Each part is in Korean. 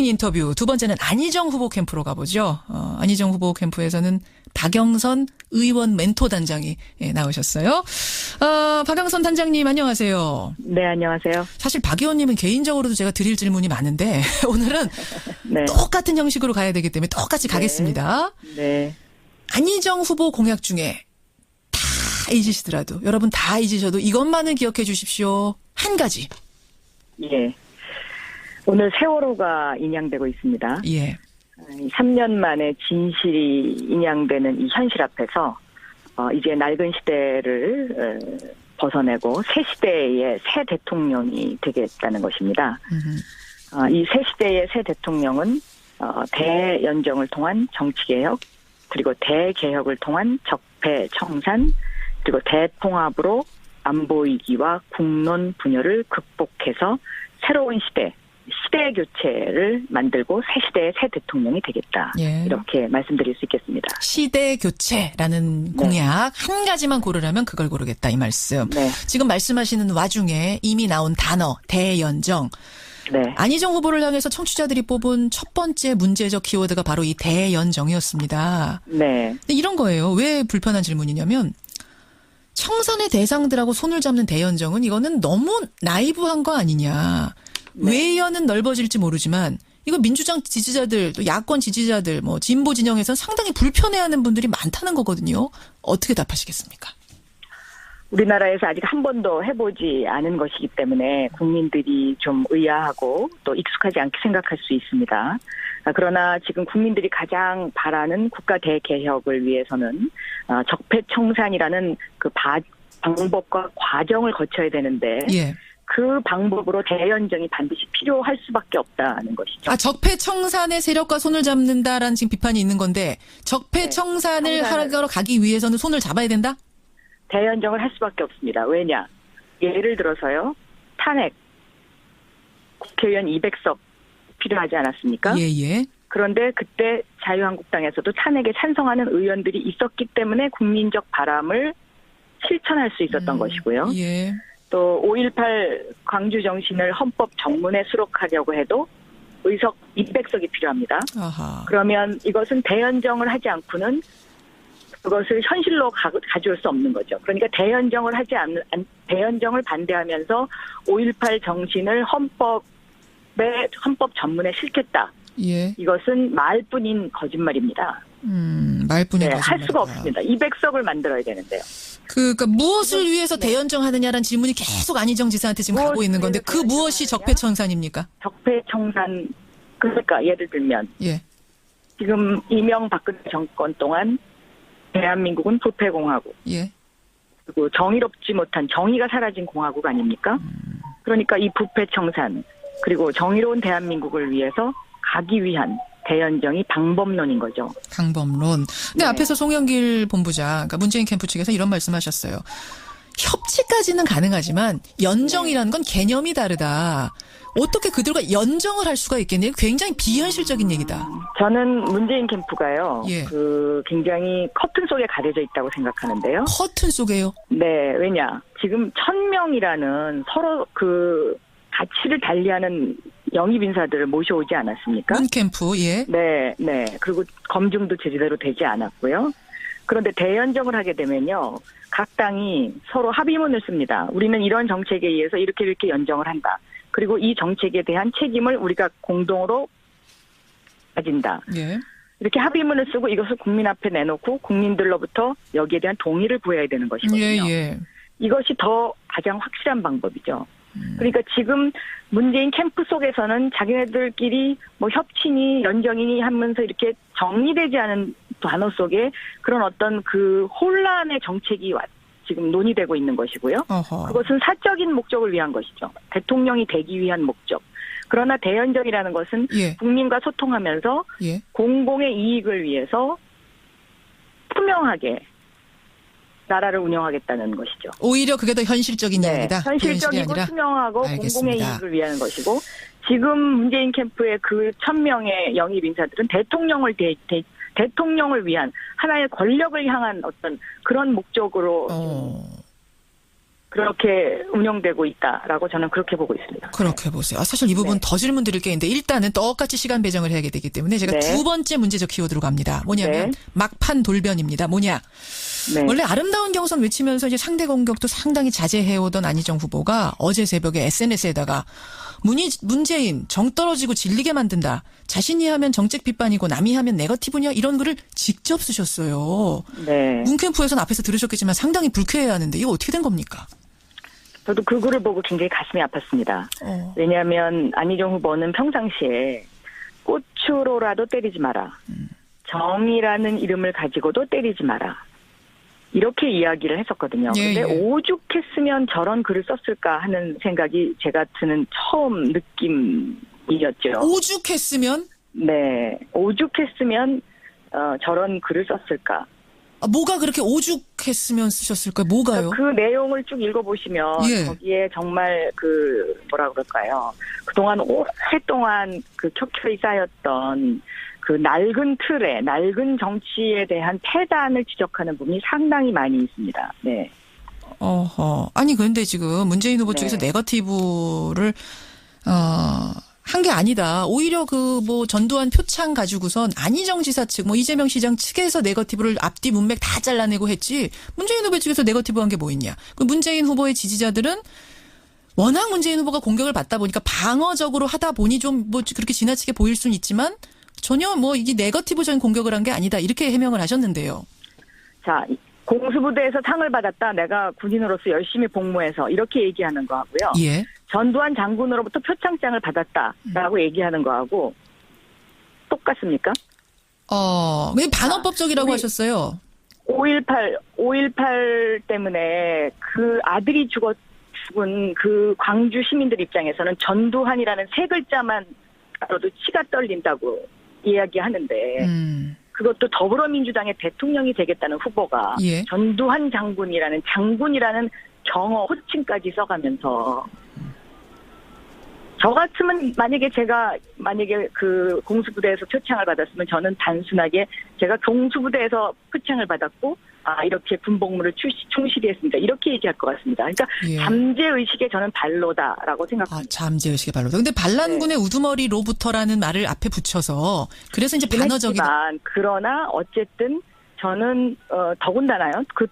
인터뷰 두 번째는 안희정 후보 캠프로 가보죠. 안희정 후보 캠프에서는 박영선 의원 멘토 단장이 나오셨어요. 박영선 단장님 안녕하세요. 네, 안녕하세요. 사실 박 의원님은 개인적으로도 제가 드릴 질문이 많은데 오늘은 네. 똑같은 형식으로 가야 되기 때문에 똑같이 가겠습니다. 네. 안희정 후보 공약 중에 다 잊으시더라도 여러분 다 잊으셔도 이것만은 기억해 주십시오. 한 가지. 예. 오늘 세월호가 인양되고 있습니다. 예. 3년 만에 진실이 인양되는 이 현실 앞에서 이제 낡은 시대를 벗어내고 새 시대의 새 대통령이 되겠다는 것입니다. 이 새 시대의 새 대통령은 대연정을 통한 정치개혁, 그리고 대개혁을 통한 적폐청산, 그리고 대통합으로 안보위기와 국론 분열을 극복해서 새로운 시대 교체를 만들고 새 시대의 새 대통령이 되겠다. 예. 이렇게 말씀드릴 수 있겠습니다. 시대 교체라는 공약 한 가지만 고르라면 그걸 고르겠다 이 말씀. 네. 지금 말씀하시는 와중에 이미 나온 단어 대연정. 네. 안희정 후보를 향해서 청취자들이 뽑은 첫 번째 문제적 키워드가 바로 이 대연정이었습니다. 네. 근데 이런 거예요. 왜 불편한 질문이냐면 청산의 대상들하고 손을 잡는 대연정은 이거는 너무 나이브한 거 아니냐. 네. 외연은 넓어질지 모르지만 이거 민주당 지지자들, 또 야권 지지자들, 뭐 진보 진영에서 상당히 불편해하는 분들이 많다는 거거든요. 어떻게 답하시겠습니까? 우리나라에서 아직 한 번도 해보지 않은 것이기 때문에 국민들이 좀 의아하고 또 익숙하지 않게 생각할 수 있습니다. 그러나 지금 국민들이 가장 바라는 국가 대개혁을 위해서는 적폐청산이라는 그 방법과 과정을 거쳐야 되는데 예. 그 방법으로 대연정이 반드시 필요할 수밖에 없다는 것이죠. 적폐청산의 세력과 손을 잡는다라는 지금 비판이 있는 건데 적폐청산을 하러 가기 위해서는 손을 잡아야 된다? 대연정을 할 수밖에 없습니다. 왜냐? 예를 들어서요. 탄핵. 국회의원 200석 필요하지 않았습니까? 예. 그런데 그때 자유한국당에서도 탄핵에 찬성하는 의원들이 있었기 때문에 국민적 바람을 실천할 수 있었던 것이고요. 예. 또 5.18 광주 정신을 헌법 정문에 수록하려고 해도 의석 200석이 필요합니다. 아하. 그러면 이것은 대연정을 하지 않고는 그것을 현실로 가져올 수 없는 거죠. 그러니까 대연정을 하지 않는 대연정을 반대하면서 5.18 정신을 헌법 전문에 실겠다. 예. 이것은 말뿐인 거짓말입니다. 말뿐인 거짓말. 할 수가 없습니다. 200석을 만들어야 되는데요. 그러니까 무엇을 위해서 대연정하느냐라는 질문이 계속 안희정 지사한테 지금 가고 있는 건데 그 무엇이 적폐청산입니까? 적폐청산, 그러니까 예를 들면 예. 지금 이명박근혜 정권 동안 대한민국은 부패공화국, 예. 그리고 정의롭지 못한 정의가 사라진 공화국 아닙니까? 그러니까 이 부패청산 그리고 정의로운 대한민국을 위해서 가기 위한 대연정이 방법론인 거죠. 방법론. 근데 네. 앞에서 송영길 본부장, 그러니까 문재인 캠프 측에서 이런 말씀하셨어요. 협치까지는 가능하지만 연정이라는 건 개념이 다르다. 어떻게 그들과 연정을 할 수가 있겠네요. 굉장히 비현실적인 얘기다. 저는 문재인 캠프가요. 예. 굉장히 커튼 속에 가려져 있다고 생각하는데요. 커튼 속에요? 네, 왜냐? 지금 1000명이라는 서로 그 가치를 달리하는 영입 인사들을 모셔오지 않았습니까? 문 캠프, 예. 네. 그리고 검증도 제대로 되지 않았고요. 그런데 대연정을 하게 되면요. 각 당이 서로 합의문을 씁니다. 우리는 이런 정책에 의해서 이렇게 연정을 한다. 그리고 이 정책에 대한 책임을 우리가 공동으로 가진다. 예. 이렇게 합의문을 쓰고 이것을 국민 앞에 내놓고 국민들로부터 여기에 대한 동의를 구해야 되는 것이거든요. 예. 이것이 더 가장 확실한 방법이죠. 그러니까 지금 문재인 캠프 속에서는 자기네들끼리 뭐 협치니 연정이니 하면서 이렇게 정리되지 않은 단어 속에 그런 어떤 그 혼란의 정책이 지금 논의되고 있는 것이고요. 어허. 그것은 사적인 목적을 위한 것이죠. 대통령이 되기 위한 목적. 그러나 대연정이라는 것은 예. 국민과 소통하면서 예. 공공의 이익을 위해서 투명하게 나라를 운영하겠다는 것이죠. 오히려 그게 더 현실적인 이야기다. 현실적이고 투명하고 알겠습니다. 공공의 이익을 위한 것이고 지금 문재인 캠프의 그 1000명의 영입 인사들은 대통령을 위한 하나의 권력을 향한 어떤 그런 목적으로 그렇게 운영되고 있다라고 저는 그렇게 보고 있습니다. 그렇게 보세요. 사실 이 부분 네. 더 질문 드릴 게 있는데 일단은 똑같이 시간 배정을 해야 되기 때문에 제가 네. 두 번째 문제적 키워드로 갑니다. 뭐냐면 네. 막판 돌변입니다. 뭐냐. 네. 원래 아름다운 경선 외치면서 이제 상대 공격도 상당히 자제해오던 안희정 후보가 어제 새벽에 SNS에다가 문재인 정 떨어지고 질리게 만든다. 자신이 하면 정책 비판이고 남이 하면 네거티브냐 이런 글을 직접 쓰셨어요. 네. 문캠프에서는 앞에서 들으셨겠지만 상당히 불쾌해하는데 이거 어떻게 된 겁니까? 저도 그 글을 보고 굉장히 가슴이 아팠습니다. 왜냐하면 안희정 후보는 평상시에 꽃으로라도 때리지 마라. 정이라는 이름을 가지고도 때리지 마라. 이렇게 이야기를 했었거든요. 예, 근데 예. 오죽했으면 저런 글을 썼을까 하는 생각이 제가 드는 처음 느낌이었죠. 오죽했으면 네. 오죽했으면 저런 글을 썼을까. 뭐가 그렇게 오죽했으면 쓰셨을까요? 뭐가요? 그 내용을 쭉 읽어보시면 예. 거기에 정말 뭐라 그럴까요? 그동안 오랫동안 켜켜이 쌓였던 그 낡은 틀에 낡은 정치에 대한 패단을 지적하는 부분이 상당히 많이 있습니다. 네. 어허. 아니 그런데 지금 문재인 후보 쪽에서 네. 네거티브를 한 게 아니다. 오히려 전두환 표창 가지고선 안희정 지사 측, 이재명 시장 측에서 네거티브를 앞뒤 문맥 다 잘라내고 했지. 문재인 후보 측에서 네거티브 한 게 뭐 있냐. 그 문재인 후보의 지지자들은 워낙 문재인 후보가 공격을 받다 보니까 방어적으로 하다 보니 좀 그렇게 지나치게 보일 수는 있지만 전혀 이게 네거티브적인 공격을 한 게 아니다. 이렇게 해명을 하셨는데요. 자, 공수부대에서 상을 받았다. 내가 군인으로서 열심히 복무해서 이렇게 얘기하는 거하고요. 예. 전두환 장군으로부터 표창장을 받았다라고 얘기하는 거하고 똑같습니까? 왜 반어법적이라고 우리 하셨어요? 5.18 때문에 그 아들이 죽은 그 광주 시민들 입장에서는 전두환이라는 세 글자만 알아도 치가 떨린다고 이야기하는데 그것도 더불어민주당의 대통령이 되겠다는 후보가 예. 전두환 장군이라는 경어 호칭까지 써가면서 저 같으면 만약에 그 공수부대에서 표창을 받았으면 저는 단순하게 제가 공수부대에서 표창을 받았고 이렇게 군복무를 충실히 했습니다. 이렇게 얘기할 것 같습니다. 그러니까 예. 잠재의식의 저는 발로다라고 생각합니다. 잠재의식의 발로다. 근데 반란군의 네. 우두머리로부터라는 말을 앞에 붙여서 그래서 이제 반어적이다. 했지만 그러나 어쨌든 저는 더군다나요. 그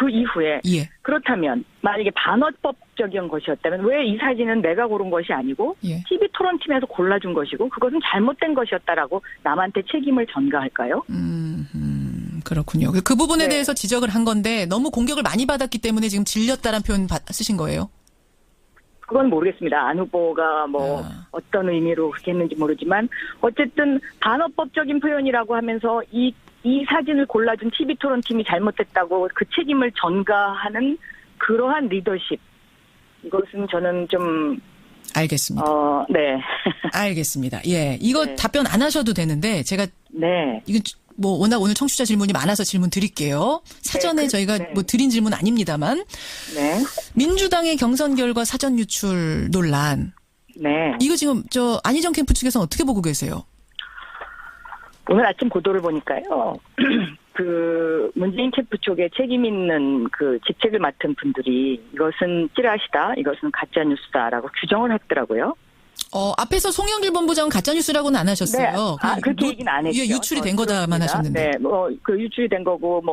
이후에 예. 그렇다면 만약에 반어법적인 것이었다면 왜 이 사진은 내가 고른 것이 아니고 예. TV 토론팀에서 골라준 것이고 그것은 잘못된 것이었다라고 남한테 책임을 전가할까요? 그렇군요. 그 부분에 네. 대해서 지적을 한 건데 너무 공격을 많이 받았기 때문에 지금 질렸다라는 표현 쓰신 거예요? 그건 모르겠습니다. 안 후보가 어떤 의미로 그렇게 했는지 모르지만 어쨌든 반어법적인 표현이라고 하면서 이 사진을 골라준 TV 토론팀이 잘못됐다고 그 책임을 전가하는 그러한 리더십. 이것은 저는 좀 알겠습니다. 네. 알겠습니다. 예. 이거 네. 답변 안 하셔도 되는데 제가 네. 이건 워낙 오늘 청취자 질문이 많아서 질문 드릴게요. 사전에 네, 저희가 네. 드린 질문 아닙니다만 네. 민주당의 경선 결과 사전 유출 논란. 네. 이거 지금 안희정 캠프 측에서는 어떻게 보고 계세요? 오늘 아침 보도를 보니까요. 그 문재인 캠프 쪽에 책임 있는 그 직책을 맡은 분들이 이것은 찌라시다, 이것은 가짜 뉴스다라고 규정을 했더라고요. 앞에서 송영길 본부장은 가짜뉴스라고는 안 하셨어요. 네. 그렇게 얘기는 안 했죠. 예, 유출이 된 거다만 하셨는데. 네, 그 유출이 된 거고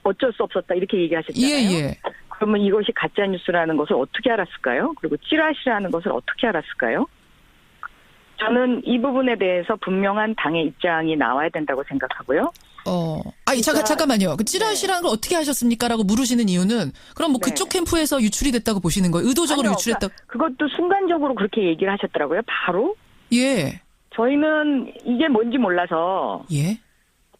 어쩔 수 없었다 이렇게 얘기하셨잖아요. 예. 그러면 이것이 가짜 뉴스라는 것을 어떻게 알았을까요? 그리고 찌라시라는 것을 어떻게 알았을까요? 저는 이 부분에 대해서 분명한 당의 입장이 나와야 된다고 생각하고요. 잠깐만요. 그 찌라시라는 걸 어떻게 하셨습니까?라고 물으시는 이유는 그럼 그쪽 캠프에서 유출이 됐다고 보시는 거예요? 의도적으로 아니요, 유출했다고? 그것도 순간적으로 그렇게 얘기를 하셨더라고요. 바로. 예. 저희는 이게 뭔지 몰라서 예.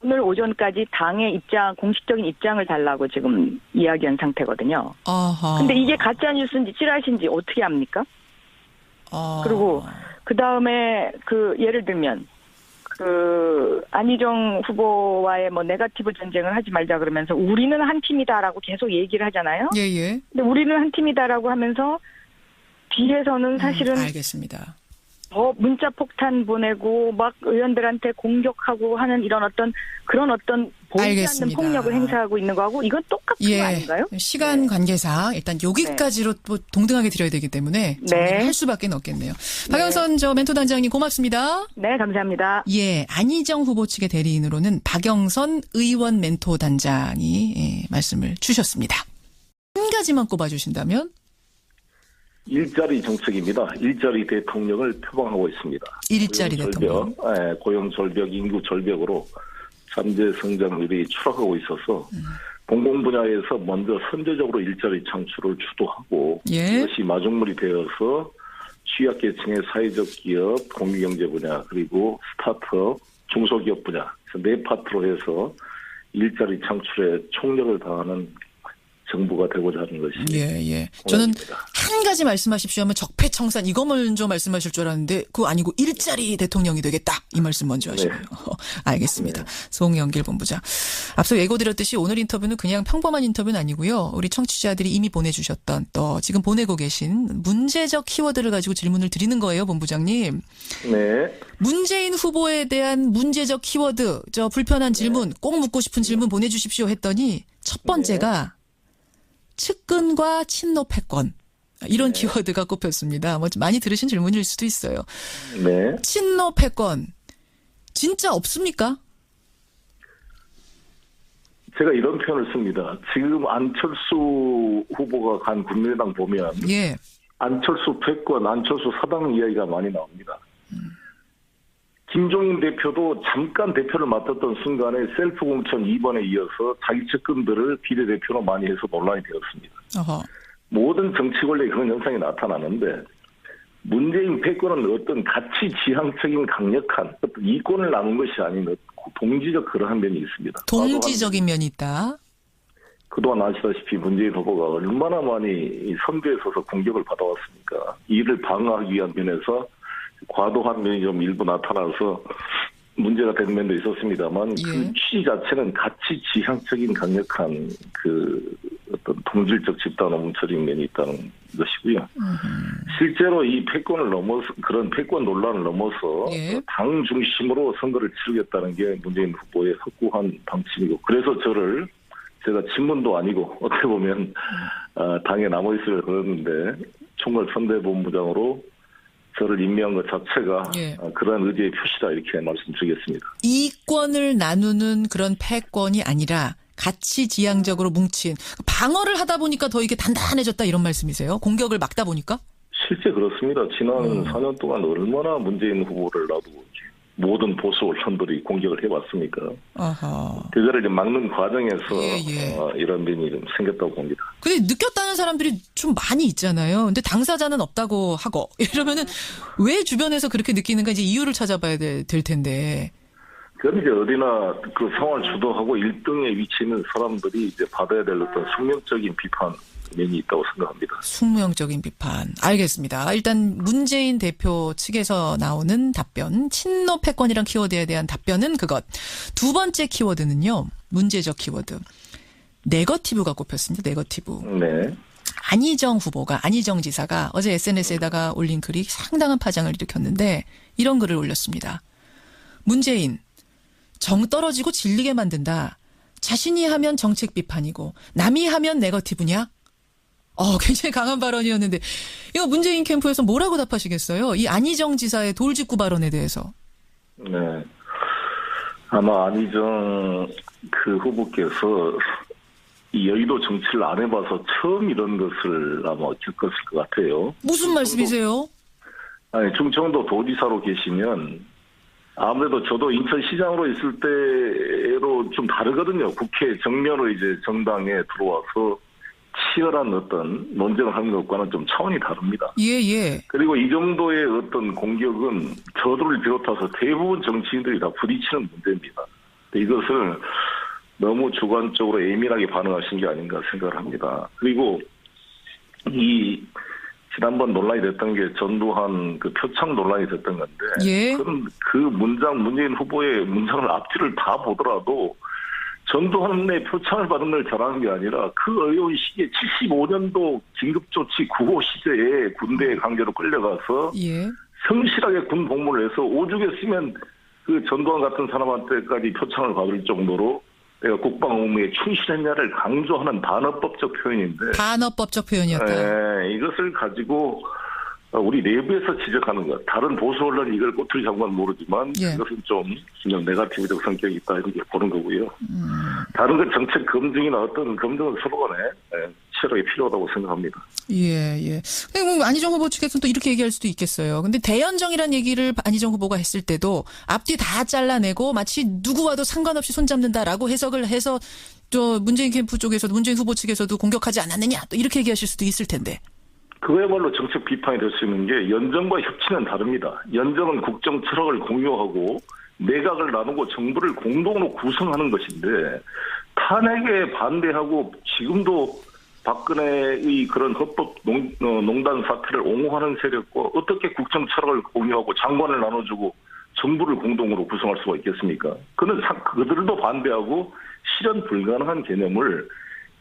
오늘 오전까지 당의 공식적인 입장을 달라고 지금 이야기한 상태거든요. 아하. 근데 이게 가짜 뉴스인지 찌라시인지 어떻게 압니까? 그리고 그 다음에 예를 들면 안희정 후보와의 네거티브 전쟁을 하지 말자 그러면서 우리는 한 팀이다라고 계속 얘기를 하잖아요. 예. 근데 우리는 한 팀이다라고 하면서 뒤에서는 사실은 알겠습니다. 더 문자 폭탄 보내고 막 의원들한테 공격하고 하는 이런 그런 보이지 알겠습니다. 않는 폭력을 행사하고 있는 거하고 이건 똑같은 거 아닌가요? 시간 관계상 일단 여기까지로 또 동등하게 드려야 되기 때문에 정리를 할 수밖에 없겠네요. 박영선 멘토 단장님 고맙습니다. 네, 감사합니다. 예, 안희정 후보 측의 대리인으로는 박영선 의원 멘토 단장이 말씀을 주셨습니다. 한 가지만 꼽아주신다면? 일자리 정책입니다. 일자리 대통령을 표방하고 있습니다. 일자리 대통령. 고용 절벽, 인구 절벽으로 잠재 성장률이 추락하고 있어서 공공 분야에서 먼저 선제적으로 일자리 창출을 주도하고 이것이 마중물이 되어서 취약계층의 사회적 기업, 공유경제 분야 그리고 스타트업, 중소기업 분야 네 파트로 해서 일자리 창출에 총력을 다하는 정부가 되고자 하는 것이. 예. 저는 한 가지 말씀하십시오 하면 적폐청산 이거 먼저 말씀하실 줄 알았는데 그거 아니고 일자리 대통령이 되겠다. 이 말씀 먼저 하시네요. 알겠습니다. 송영길 본부장. 앞서 예고드렸듯이 오늘 인터뷰는 그냥 평범한 인터뷰는 아니고요. 우리 청취자들이 이미 보내주셨던 또 지금 보내고 계신 문제적 키워드를 가지고 질문을 드리는 거예요. 본부장님. 네. 문재인 후보에 대한 문제적 키워드 불편한 질문 꼭 묻고 싶은 질문 보내주십시오 했더니 첫 번째가 측근과 친노 패권 이런 키워드가 꼽혔습니다. 많이 들으신 질문일 수도 있어요. 네. 친노 패권 진짜 없습니까? 제가 이런 표현을 씁니다. 지금 안철수 후보가 간 국민의당 보면 안철수 패권, 안철수 사당 이야기가 많이 나옵니다. 김종인 대표도 잠깐 대표를 맡았던 순간에 셀프 공천 2번에 이어서 자기 측근들을 비례대표로 많이 해서 논란이 되었습니다. 모든 정치 권력에 그런 현상이 나타나는데 문재인 패권은 어떤 가치 지향적인 강력한 어떤 이권을 나눈 것이 아닌 동지적 그러한 면이 있습니다. 동지적인 면이 있다. 그동안 아시다시피 문재인 후보가 얼마나 많이 선두에 서서 공격을 받아왔습니까? 이를 방어하기 위한 면에서 과도한 면이 좀 일부 나타나서 문제가 된 면도 있었습니다만 그 취지 자체는 가치 지향적인 강력한 어떤 동질적 집단 오문처리인 면이 있다는 것이고요. 실제로 이 패권을 넘어서 그런 패권 논란을 넘어서 당 중심으로 선거를 치르겠다는 게 문재인 후보의 확고한 방침이고 그래서 제가 친문도 아니고 어떻게 보면 당에 남아있으려 그러는데 총괄선대본부장으로 저를 임명한 것 자체가 그러한 의지의 표시다 이렇게 말씀드리겠습니다. 이권을 나누는 그런 패권이 아니라 가치 지향적으로 뭉친 방어를 하다 보니까 더 이게 단단해졌다 이런 말씀이세요? 공격을 막다 보니까? 실제 그렇습니다. 지난 4년 동안 얼마나 문재인 후보를 놔두고 모든 보수 언론들이 공격을 해왔습니까? 그거를 이제 막는 과정에서 이런 면이 좀 생겼다고 봅니다. 근데 느꼈다는 사람들이 좀 많이 있잖아요. 근데 당사자는 없다고 하고 이러면은 왜 주변에서 그렇게 느끼는가 이제 이유를 찾아봐야 될 텐데. 그건 이제 어디나 그 상황을 주도하고 1등에 위치해 있는 사람들이 이제 받아야 될 어떤 숙명적인 비판 면이 있다고 생각합니다. 숙명적인 비판. 알겠습니다. 일단 문재인 대표 측에서 나오는 답변, 친노 패권이란 키워드에 대한 답변은 그것. 두 번째 키워드는요. 문제적 키워드. 네거티브가 꼽혔습니다. 네거티브. 네. 안희정 지사가 어제 SNS에다가 올린 글이 상당한 파장을 일으켰는데 이런 글을 올렸습니다. 문재인, 정 떨어지고 질리게 만든다. 자신이 하면 정책 비판이고 남이 하면 네거티브냐? 굉장히 강한 발언이었는데 이거 문재인 캠프에서 뭐라고 답하시겠어요? 이 안희정 지사의 돌직구 발언에 대해서. 네. 아마 안희정 후보께서 이 여의도 정치를 안 해봐서 처음 이런 것을 아마 겪었을 것 같아요. 무슨 말씀이세요? 충청도 도지사로 계시면 아무래도 저도 인천시장으로 있을 때로 좀 다르거든요. 국회 정면으로 이제 정당에 들어와서 치열한 어떤 논쟁을 하는 것과는 좀 차원이 다릅니다. 그리고 이 정도의 어떤 공격은 저들을 비롯해서 대부분 정치인들이 다 부딪히는 문제입니다. 이것을 너무 주관적으로 예민하게 반응하신 게 아닌가 생각을 합니다. 그리고 지난번 논란이 됐던 게 전두환 표창 논란이 됐던 건데 그럼 그 문재인 후보의 문장을 앞뒤를 다 보더라도 전두환의 표창을 받은 걸 잘하는 게 아니라 그 어려운 시기에 75년도 긴급조치 9호 시제에 군대에 강제로 끌려가서 성실하게 군 복무를 해서 오죽에 쓰면 그 전두환 같은 사람한테까지 표창을 받을 정도로 내가 국방 의무에 충실했냐를 강조하는 단어법적 표현인데. 단어법적 표현이었다. 네, 이것을 가지고 우리 내부에서 지적하는 것. 다른 보수 언론이 이걸 꼬투리 잡은 건 모르지만 예. 이것은 좀 그냥 네거티브적 성격이 있다 이렇게 보는 거고요. 다른 건 정책 검증이나 어떤 검증은 서로 간에 치열하게 필요하다고 생각합니다. 예, 예. 근데 뭐 안희정 후보 측에서는 또 이렇게 얘기할 수도 있겠어요. 근데 대연정이라는 얘기를 안희정 후보가 했을 때도 앞뒤 다 잘라내고 마치 누구와도 상관없이 손잡는다라고 해석을 해서 또 문재인 캠프 쪽에서도 문재인 후보 측에서도 공격하지 않았느냐 또 이렇게 얘기하실 수도 있을 텐데. 그거야말로 정책 비판이 될 수 있는 게 연정과 협치는 다릅니다. 연정은 국정 철학을 공유하고 내각을 나누고 정부를 공동으로 구성하는 것인데 탄핵에 반대하고 지금도 박근혜의 그런 헌법 농단 사태를 옹호하는 세력과 어떻게 국정 철학을 공유하고 장관을 나눠주고 정부를 공동으로 구성할 수가 있겠습니까? 그들도 반대하고 실현 불가능한 개념을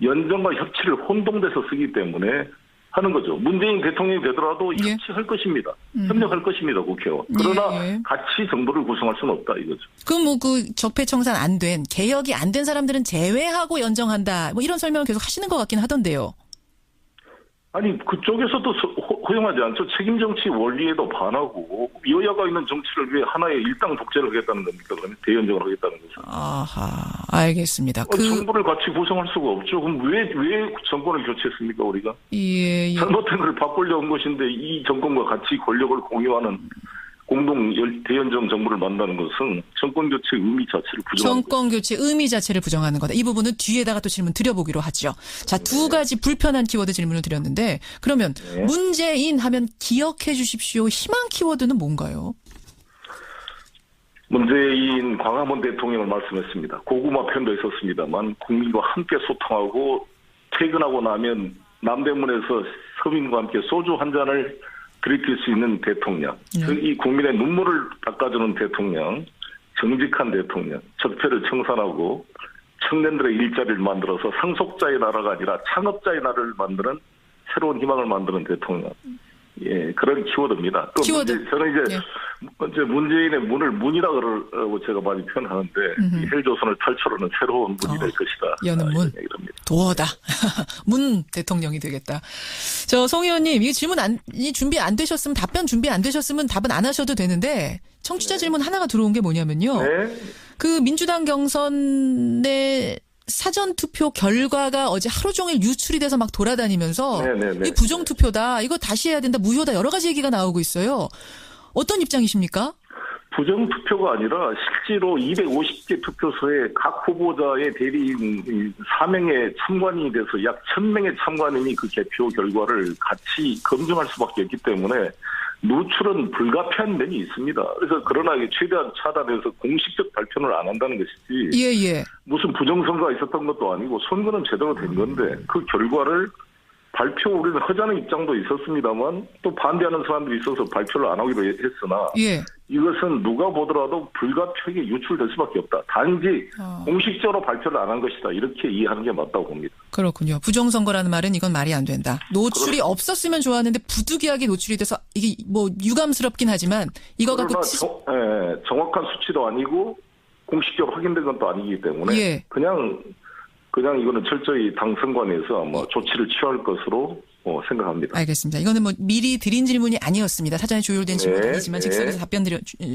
연정과 협치를 혼동돼서 쓰기 때문에 하는 거죠. 문재인 대통령이 되더라도 예. 협치할 것입니다. 협력할 것입니다, 국회와. 그러나 예. 같이 정부를 구성할 수는 없다 이거죠. 그럼 뭐 그 적폐청산 안 된, 개혁이 안 된 사람들은 제외하고 연정한다. 뭐 이런 설명을 계속 하시는 것 같긴 하던데요. 아니 그쪽에서도 허용하지 않죠. 책임정치 원리에도 반하고 여야가 있는 정치를 위해 하나의 일당 독재를 하겠다는 겁니까? 그러면 대연정을 하겠다는 거죠. 아하, 알겠습니다. 정부를 같이 구성할 수가 없죠. 그럼 왜 정권을 교체했습니까 우리가? 예. 잘못된 걸 바꾸려는 것인데 이 정권과 같이 권력을 공유하는 공동 대연정 정부를 만나는 것은 정권 교체 의미 자체를 부정하는 정권 교체 의미 자체를 부정하는 거다. 이 부분은 뒤에다가 또 질문 드려보기로 하죠. 자, 두 가지 불편한 키워드 질문을 드렸는데 그러면 문재인 하면 기억해 주십시오. 희망 키워드는 뭔가요? 문재인 광화문 대통령을 말씀했습니다. 고구마 편도 있었습니다만 국민과 함께 소통하고 퇴근하고 나면 남대문에서 서민과 함께 소주 한 잔을 들이킬 수 있는 대통령, 이 국민의 눈물을 닦아주는 대통령, 정직한 대통령, 적폐를 청산하고 청년들의 일자리를 만들어서 상속자의 나라가 아니라 창업자의 나라를 만드는 새로운 희망을 만드는 대통령. 예, 그런 키워드입니다. 또 키워드. 저는 이제 문재인의 문을 문이라 그러고 제가 많이 표현하는데 이 헬조선을 탈출하는 새로운 문이 될 것이다. 여는 문. 도어다. 문 대통령이 되겠다. 저 송 의원님, 이 질문 준비 안 되셨으면 답변 준비 안 되셨으면 답은 안 하셔도 되는데 청취자 질문 하나가 들어온 게 뭐냐면요. 네. 그 민주당 경선의 사전투표 결과가 어제 하루 종일 유출이 돼서 막 돌아다니면서 네네네. 이 부정투표다. 이거 다시 해야 된다. 무효다. 여러 가지 얘기가 나오고 있어요. 어떤 입장이십니까? 부정투표가 아니라 실제로 250개 투표소에 각 후보자의 대리인 4명의 참관인이 돼서 약 1000명의 참관인이 그 개표 결과를 같이 검증할 수밖에 없기 때문에 누출은 불가피한 면이 있습니다. 그래서 그러나 최대한 차단해서 공식적 발표를 안 한다는 것이지. 예. 무슨 부정선거가 있었던 것도 아니고 선거는 제대로 된 건데 그 결과를 우리는 하자는 입장도 있었습니다만 또 반대하는 사람들이 있어서 발표를 안 하기로 했으나 예. 이것은 누가 보더라도 불가피하게 유출될 수밖에 없다. 단지 공식적으로 발표를 안 한 것이다. 이렇게 이해하는 게 맞다고 봅니다. 그렇군요. 부정선거라는 말은 이건 말이 안 된다. 노출이 그렇습니다. 없었으면 좋았는데 부득이하게 노출이 돼서 이게 뭐 유감스럽긴 하지만 이거 갖고 정확한 수치도 아니고 공식적으로 확인된 건 또 아니기 때문에 예. 그냥 이거는 철저히 당선관에서 아마 조치를 취할 것으로 생각합니다. 알겠습니다. 이거는 뭐 미리 드린 질문이 아니었습니다. 사전에 조율된 질문이 아니지만 즉석에서 답변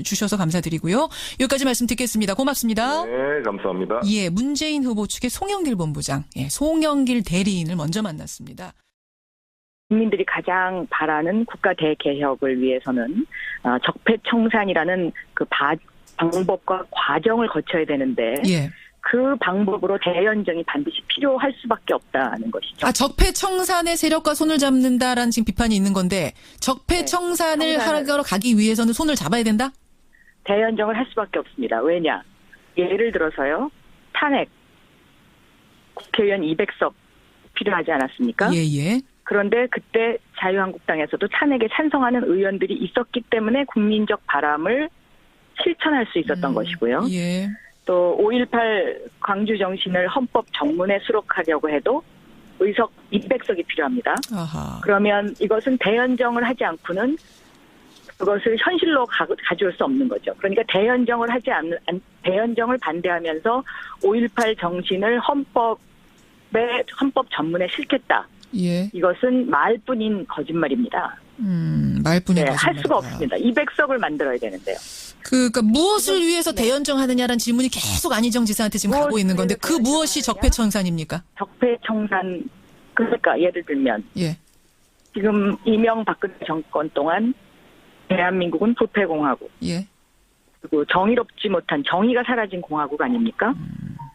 주셔서 감사드리고요. 여기까지 말씀 듣겠습니다. 고맙습니다. 네, 감사합니다. 예, 문재인 후보 측의 송영길 본부장, 송영길 대리인을 먼저 만났습니다. 국민들이 가장 바라는 국가 대개혁을 위해서는 적폐청산이라는 그 방법과 과정을 거쳐야 되는데 예. 그 방법으로 대연정이 반드시 필요할 수밖에 없다는 것이죠. 적폐청산의 세력과 손을 잡는다라는 지금 비판이 있는 건데 적폐청산을 하러 가기 위해서는 손을 잡아야 된다? 대연정을 할 수밖에 없습니다. 왜냐? 예를 들어서요. 탄핵. 국회의원 200석 필요하지 않았습니까? 예. 그런데 그때 자유한국당에서도 탄핵에 찬성하는 의원들이 있었기 때문에 국민적 바람을 실천할 수 있었던 것이고요. 예. 또 5.18 광주 정신을 헌법 정문에 수록하려고 해도 의석 200석이 필요합니다. 아하. 그러면 이것은 대연정을 하지 않고는 그것을 현실로 가져올 수 없는 거죠. 그러니까 대연정을 대연정을 반대하면서 5.18 정신을 헌법 전문에 실겠다. 예. 이것은 말뿐인 거짓말입니다. 말뿐인 네, 거짓말이다. 할 수가 없습니다. 200석을 만들어야 되는데요. 그러니까 무엇을 위해서 대연정하느냐라는 질문이 계속 안희정 지사한테 지금 가고 있는 건데 그 무엇이 적폐청산입니까? 적폐청산, 그러니까 예를 들면 예. 지금 이명박근혜 정권 동안 대한민국은 부패공화국, 예. 그리고 정의롭지 못한 정의가 사라진 공화국 아닙니까?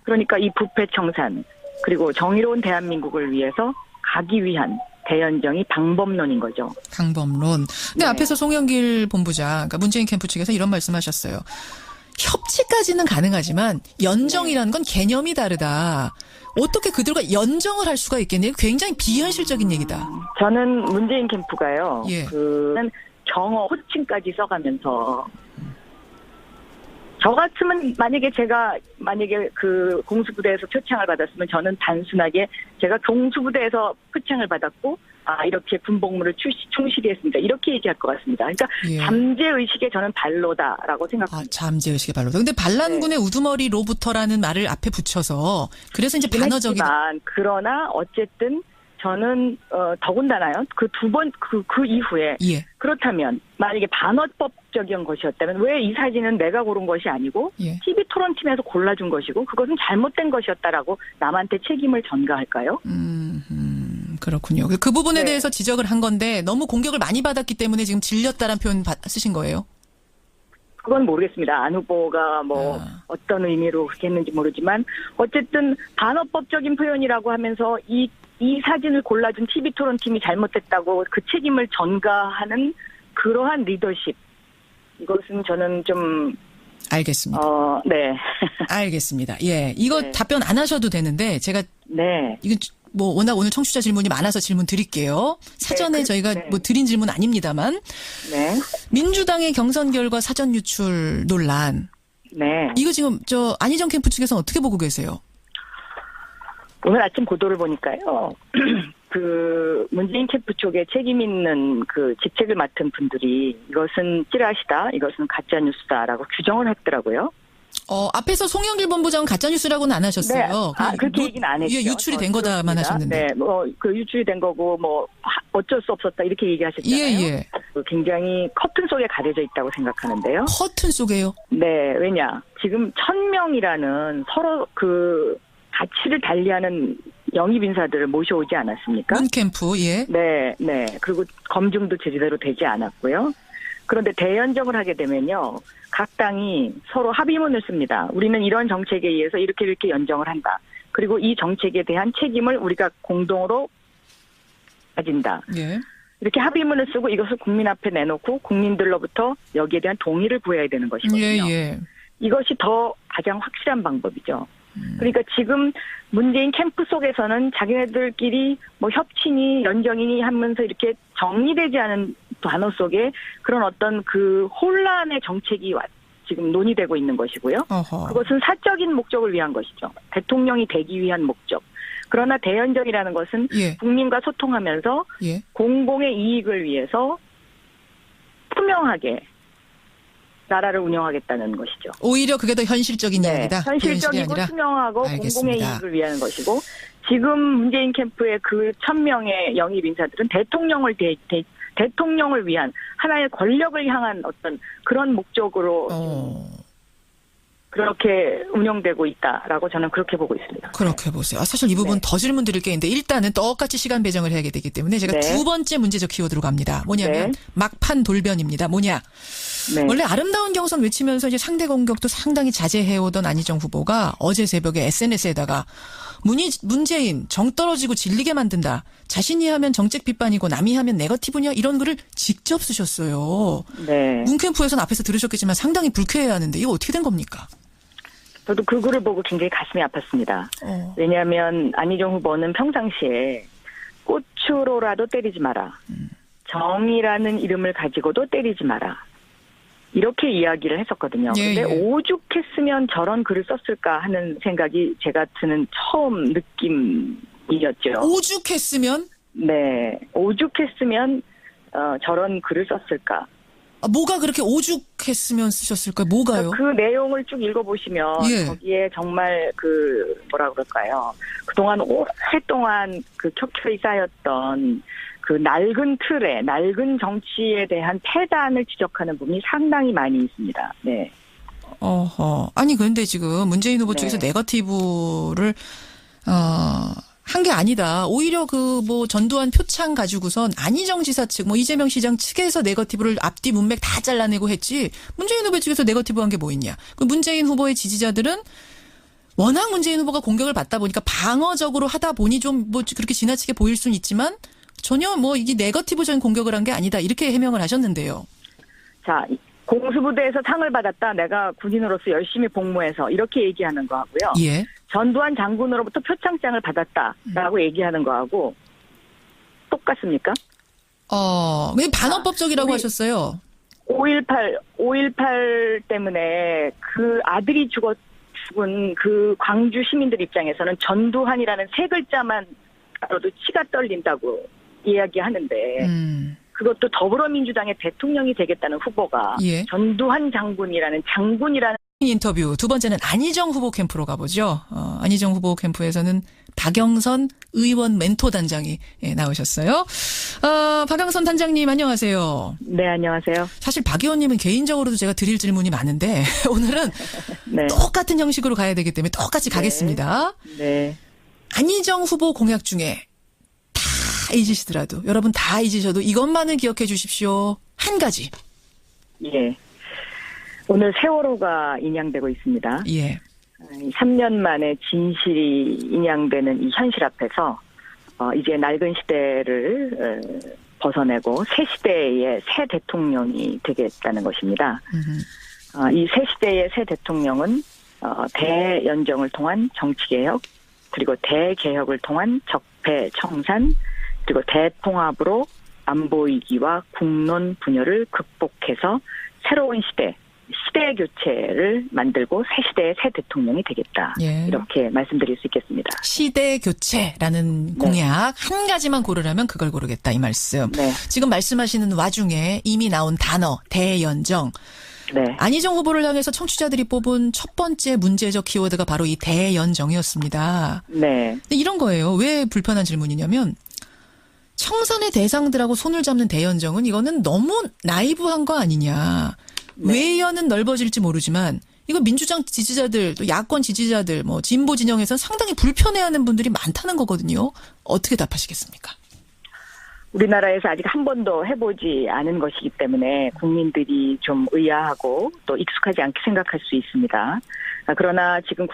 그러니까 이 부패청산 그리고 정의로운 대한민국을 위해서 가기 위한 대연정이 방법론인 거죠. 방법론. 근데 네. 앞에서 송영길 본부장, 그러니까 문재인 캠프 측에서 이런 말씀하셨어요. 협치까지는 가능하지만 연정이라는 건 개념이 다르다. 어떻게 그들과 연정을 할 수가 있겠네요. 굉장히 비현실적인 얘기다. 저는 문재인 캠프가요. 예. 정어 호칭까지 써가면서 저 같으면 만약에 그 공수부대에서 표창을 받았으면 저는 단순하게 제가 공수부대에서 표창을 받았고 이렇게 군복무를 충실히 했습니다. 이렇게 얘기할 것 같습니다. 그러니까 예. 잠재의식의 저는 발로다라고 생각합니다. 잠재의식의 발로다. 근데 반란군의 네. 우두머리로부터라는 말을 앞에 붙여서 그래서 이제 반어적이다. 했지만 그러나 어쨌든 저는 더군다나요. 그 이후에 예. 그렇다면 만약에 반어법적인 것이었다면 왜 이 사진은 내가 고른 것이 아니고 예. TV 토론팀에서 골라준 것이고 그것은 잘못된 것이었다라고 남한테 책임을 전가할까요? 그렇군요. 그 부분에 네. 대해서 지적을 한 건데 너무 공격을 많이 받았기 때문에 지금 질렸다라는 표현 쓰신 거예요? 그건 모르겠습니다. 안 후보가 어떤 의미로 그렇게 했는지 모르지만 어쨌든 반어법적인 표현이라고 하면서 이 사진을 골라준 TV 토론팀이 잘못됐다고 그 책임을 전가하는 그러한 리더십. 이것은 저는 좀. 알겠습니다. 네. 알겠습니다. 예. 이거 네. 답변 안 하셔도 되는데 제가. 네. 이건 워낙 오늘 청취자 질문이 많아서 질문 드릴게요. 사전에 네, 저희가 네. 드린 질문 아닙니다만. 네. 민주당의 경선 결과 사전 유출 논란. 네. 이거 지금 안희정 캠프 측에서는 어떻게 보고 계세요? 오늘 아침 보도를 보니까요. 그 문재인 캠프 쪽에 책임 있는 그 직책을 맡은 분들이 이것은 찌라시다, 이것은 가짜 뉴스다라고 규정을 했더라고요. 앞에서 송영길 본부장은 가짜뉴스라고는 안 하셨어요. 네. 그렇게 얘기는 안 했죠. 예, 유출이 된 거다만 하셨는데. 네, 그 유출이 된 거고, 어쩔 수 없었다, 이렇게 얘기하셨잖아요. 예. 굉장히 커튼 속에 가려져 있다고 생각하는데요. 커튼 속에요? 네, 왜냐. 지금 1000명이라는 서로 그 가치를 달리하는 영입 인사들을 모셔오지 않았습니까? 문캠프, 예. 네. 그리고 검증도 제대로 되지 않았고요. 그런데 대연정을 하게 되면요. 각 당이 서로 합의문을 씁니다. 우리는 이런 정책에 의해서 이렇게 연정을 한다. 그리고 이 정책에 대한 책임을 우리가 공동으로 가진다. 예. 이렇게 합의문을 쓰고 이것을 국민 앞에 내놓고 국민들로부터 여기에 대한 동의를 구해야 되는 것이거든요. 예. 이것이 더 가장 확실한 방법이죠. 그러니까 지금 문재인 캠프 속에서는 자기네들끼리 협치니 연정이니 하면서 이렇게 정리되지 않은 단어 속에 그런 어떤 그 혼란의 정책이 지금 논의되고 있는 것이고요. 어허. 그것은 사적인 목적을 위한 것이죠. 대통령이 되기 위한 목적. 그러나 대연정이라는 것은 예. 국민과 소통하면서 예. 공공의 이익을 위해서 투명하게 나라를 운영하겠다는 것이죠. 오히려 그게 더 현실적인 이야기다. 현실적이고 투명하고 알겠습니다. 공공의 이익을 위한 것이고 지금 문재인 캠프의 그 1000명의 영입 인사들은 대통령을 위한 하나의 권력을 향한 어떤 그런 목적으로 그렇게 운영되고 있다라고 저는 그렇게 보고 있습니다. 그렇게 보세요. 사실 이 부분 더 질문 드릴 게 있는데 일단은 똑같이 시간 배정을 해야 되기 때문에 제가 두 번째 문제적 키워드로 갑니다. 뭐냐면 막판 돌변입니다. 네. 원래 아름다운 경선 외치면서 이제 상대 공격도 상당히 자제해오던 안희정 후보가 어제 새벽에 SNS에다가 문재인 정 떨어지고 질리게 만든다. 자신이 하면 정책 비판이고 남이 하면 네거티브냐 이런 글을 직접 쓰셨어요. 네. 문캠프에서는 앞에서 들으셨겠지만 상당히 불쾌해하는데 이거 어떻게 된 겁니까? 저도 그 글을 보고 굉장히 가슴이 아팠습니다. 왜냐하면 안희정 후보는 평상시에 꽃으로라도 때리지 마라. 정이라는 이름을 가지고도 때리지 마라. 이렇게 이야기를 했었거든요. 그런데 오죽했으면 저런 글을 썼을까 하는 생각이 제가 드는 처음 느낌이었죠. 오죽했으면? 네. 오죽했으면 저런 글을 썼을까. 뭐가 그렇게 오죽했으면 쓰셨을까요? 뭐가요? 그 내용을 쭉 읽어보시면 예. 거기에 정말 뭐라 그럴까요? 그동안 오랫동안 켜켜이 쌓였던 그 낡은 틀에, 낡은 정치에 대한 패단을 지적하는 부분이 상당히 많이 있습니다. 네. 아니, 그런데 지금 문재인 후보 네. 쪽에서 네거티브를, 한 게 아니다. 오히려 전두환 표창 가지고선 안희정 지사 측, 이재명 시장 측에서 네거티브를 앞뒤 문맥 다 잘라내고 했지. 문재인 후보 측에서 네거티브 한 게 뭐 있냐. 그 문재인 후보의 지지자들은 워낙 문재인 후보가 공격을 받다 보니까 방어적으로 하다 보니 좀 그렇게 지나치게 보일 수는 있지만 전혀 이게 네거티브적인 공격을 한 게 아니다. 이렇게 해명을 하셨는데요. 자, 공수부대에서 상을 받았다. 내가 군인으로서 열심히 복무해서 이렇게 얘기하는 거하고요. 예. 전두환 장군으로부터 표창장을 받았다라고 얘기하는 거하고 똑같습니까? 왜 반어법적이라고 우리 하셨어요? 5.18 때문에 그 아들이 죽은 그 광주 시민들 입장에서는 전두환이라는 세 글자만 알아도 치가 떨린다고 이야기하는데 그것도 더불어민주당의 대통령이 되겠다는 후보가 예. 전두환 장군이라는 인터뷰 두 번째는 안희정 후보 캠프로 가보죠. 안희정 후보 캠프에서는 박영선 의원 멘토 단장이 나오셨어요. 박영선 단장님 안녕하세요. 네, 안녕하세요. 사실 박 의원님은 개인적으로도 제가 드릴 질문이 많은데 오늘은 네. 똑같은 형식으로 가야 되기 때문에 똑같이 가겠습니다. 네. 안희정 후보 공약 중에 다 잊으시더라도 여러분 다 잊으셔도 이것만은 기억해 주십시오. 한 가지. 예. 오늘 세월호가 인양되고 있습니다. 예. 3년 만에 진실이 인양되는 이 현실 앞에서 이제 낡은 시대를 벗어내고 새 시대의 새 대통령이 되겠다는 것입니다. 이 새 시대의 새 대통령은 대연정을 통한 정치개혁, 그리고 대개혁을 통한 적폐청산, 그리고 대통합으로 안보위기와 국론 분열을 극복해서 새로운 시대 교체를 만들고 새 시대의 새 대통령이 되겠다. 예. 이렇게 말씀드릴 수 있겠습니다. 시대 교체라는 공약 한 가지만 고르라면 그걸 고르겠다 이 말씀. 네. 지금 말씀하시는 와중에 이미 나온 단어 대연정. 네. 안희정 후보를 향해서 청취자들이 뽑은 첫 번째 문제적 키워드가 바로 이 대연정이었습니다. 네. 근데 이런 거예요. 왜 불편한 질문이냐면 청산의 대상들하고 손을 잡는 대연정은 이거는 너무 나이브한 거 아니냐. 네. 외연은 넓어질지 모르지만 이거 민주당 지지자들 또 야권 지지자들 진보 진영에서는 상당히 불편해하는 분들이 많다는 거거든요. 어떻게 답하시겠습니까? 우리나라에서 아직 한 번도 해보지 않은 것이기 때문에 국민들이 좀 의아하고 또 익숙하지 않게 생각할 수 있습니다. 그러나 지금